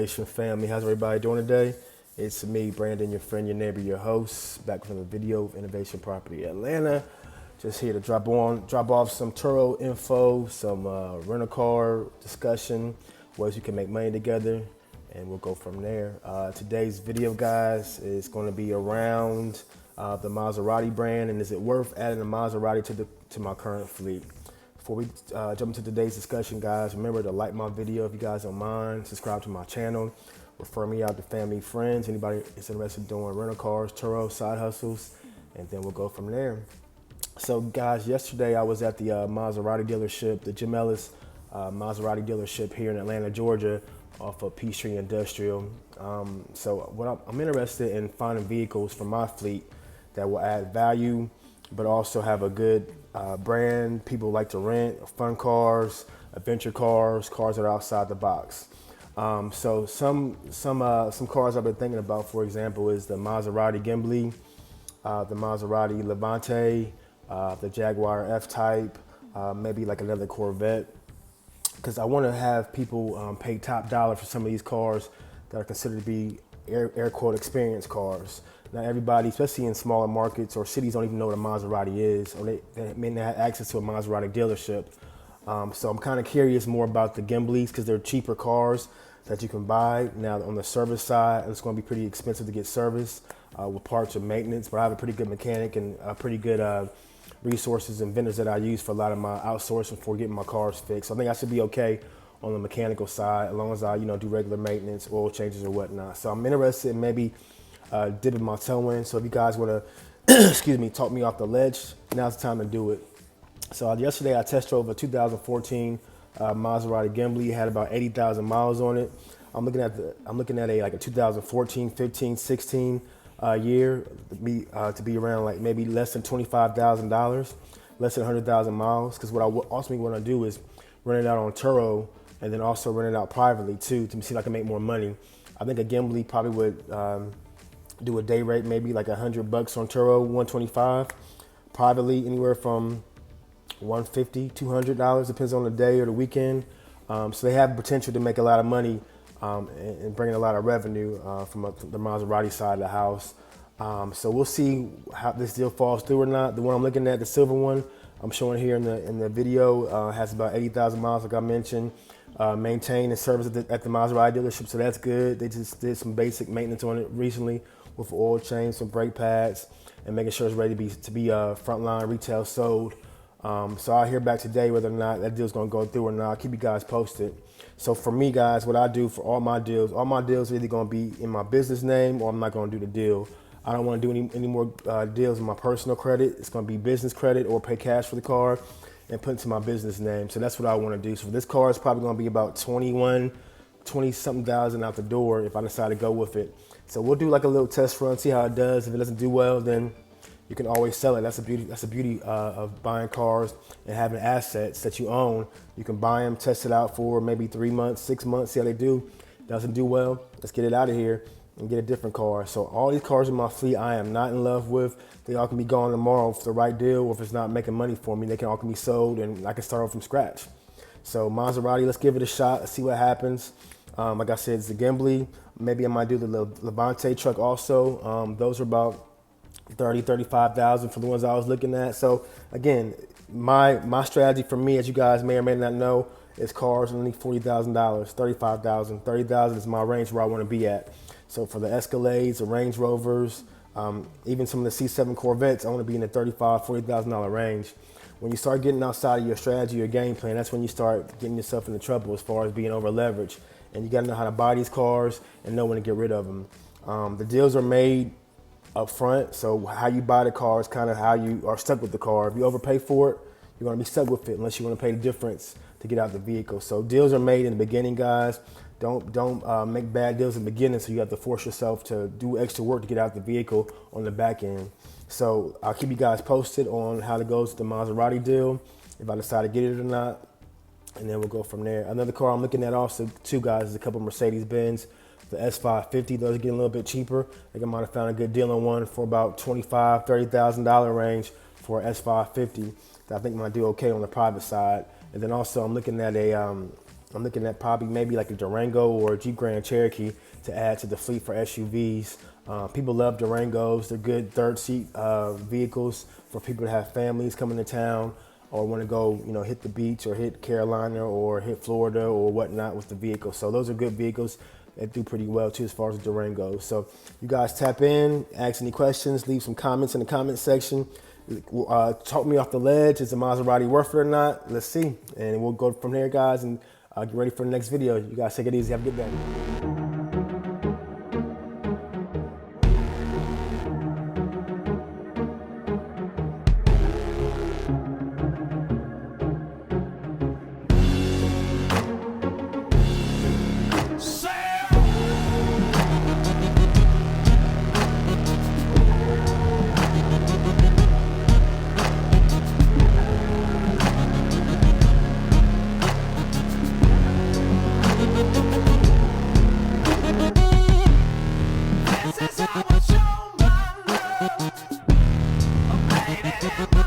Innovation family. How's everybody doing today? It's me, Brandon, your friend, your neighbor, your host, back from the video of Innovation Property Atlanta. Just here to drop off some Turo info, some rental car discussion, ways you can make money together, and we'll go from there. Today's video, guys, is going to be around the Maserati brand, and is it worth adding a Maserati to my current fleet? Before we jump into today's discussion, guys, remember to like my video if you guys don't mind, subscribe to my channel, refer me out to family, friends, anybody is interested in doing rental cars, Turo, side hustles, and then we'll go from there. So, guys, yesterday I was at the Maserati dealership, the Jim Ellis Maserati dealership here in Atlanta, Georgia, off of Peachtree Industrial. So what I'm interested in finding vehicles for my fleet that will add value, but also have a good brand people like to rent, fun cars, adventure cars, cars that are outside the box. So some cars I've been thinking about, for example, is the Maserati Gimbly, the Maserati Levante, the Jaguar F-Type, maybe like another Corvette, because I want to have people pay top dollar for some of these cars that are considered to be air quote experience cars. Not everybody, especially in smaller markets or cities, don't even know what a Maserati is, or they may not have access to a Maserati dealership. So I'm kind of curious more about the Gimblys because they're cheaper cars that you can buy. Now on the service side, it's going to be pretty expensive to get serviced with parts and maintenance, but I have a pretty good mechanic and pretty good resources and vendors that I use for a lot of my outsourcing for getting my cars fixed. So I think I should be okay on the mechanical side as long as I do regular maintenance, oil changes or whatnot. So I'm interested in maybe dipping my toe in. So if you guys want to, excuse me, talk me off the ledge, now's the time to do it. So yesterday I test drove a 2014 Maserati Gimbly. It had about 80,000 miles on it. I'm looking at a 2014, 15, 16 year to be around like maybe less than $25,000, less than 100,000 miles. Because what I ultimately want to do is rent it out on Turo and then also rent it out privately too to see if I can make more money. I think a Gimbly probably would do a day rate maybe like $100 on Turo, 125 privately, anywhere from $150, $200, depends on the day or the weekend. So they have potential to make a lot of money and bring in a lot of revenue from the Maserati side of the house. So we'll see how this deal falls through or not. The one I'm looking at, the silver one, I'm showing here in the video, has about 80,000 miles, like I mentioned. Maintained and serviced at the Maserati dealership, so that's good. They just did some basic maintenance on it recently with oil change, some brake pads, and making sure it's ready to be frontline retail sold. So I'll hear back today whether or not that deal's gonna go through or not. I'll keep you guys posted. So for me, guys, what I do for all my deals are either gonna be in my business name or I'm not gonna do the deal. I don't wanna do any more deals in my personal credit. It's gonna be business credit or pay cash for the car and put it to my business name. So that's what I wanna do. So this car is probably gonna be about 20-something thousand out the door if I decide to go with it. So we'll do like a little test run, see how it does. If it doesn't do well, then you can always sell it. That's the beauty of buying cars and having assets that you own. You can buy them, test it out for maybe 3 months, 6 months, see how they do. Doesn't do well, let's get it out of here and get a different car. So all these cars in my fleet I am not in love with. They all can be gone tomorrow for the right deal, or if it's not making money for me, they can all be sold and I can start off from scratch. So Maserati, let's give it a shot, let's see what happens. Like I said, it's the Gimbly. Maybe I might do the Levante truck also. Those are about 35,000 for the ones I was looking at. So again, my strategy for me, as you guys may or may not know, is cars only $40,000, 35,000, 30,000 is my range where I want to be at. So for the Escalades, the Range Rovers, even some of the C7 Corvettes, I want to be in the $35,000, $40,000 range. When you start getting outside of your strategy, your game plan, that's when you start getting yourself into trouble as far as being over leveraged. And you got to know how to buy these cars and know when to get rid of them. The deals are made up front, so how you buy the car is kind of how you are stuck with the car. If you overpay for it, you're going to be stuck with it unless you want to pay the difference to get out the vehicle. So deals are made in the beginning, guys. Don't make bad deals in the beginning, so you have to force yourself to do extra work to get out the vehicle on the back end. So I'll keep you guys posted on how it goes with the Maserati deal, if I decide to get it or not, and then we'll go from there. Another car I'm looking at also too, guys, is a couple Mercedes-Benz. The S550, those are getting a little bit cheaper. I think I might have found a good deal on one for about $25,000, $30,000 range for an S550. That I think might do okay on the private side. And then also I'm looking at a I'm looking at probably maybe like a Durango or a Jeep Grand Cherokee to add to the fleet for SUVs. People love Durangos. They're good third seat vehicles for people to have families coming to town or want to go, hit the beach or hit Carolina or hit Florida or whatnot with the vehicle. So those are good vehicles that do pretty well too as far as the Durangos. So you guys tap in, ask any questions, leave some comments in the comment section. Talk me off the ledge. Is a Maserati worth it or not? Let's see. And we'll go from there, guys, and get ready for the next video. You guys take it easy. Have a good day. This is how I show my love, oh, baby.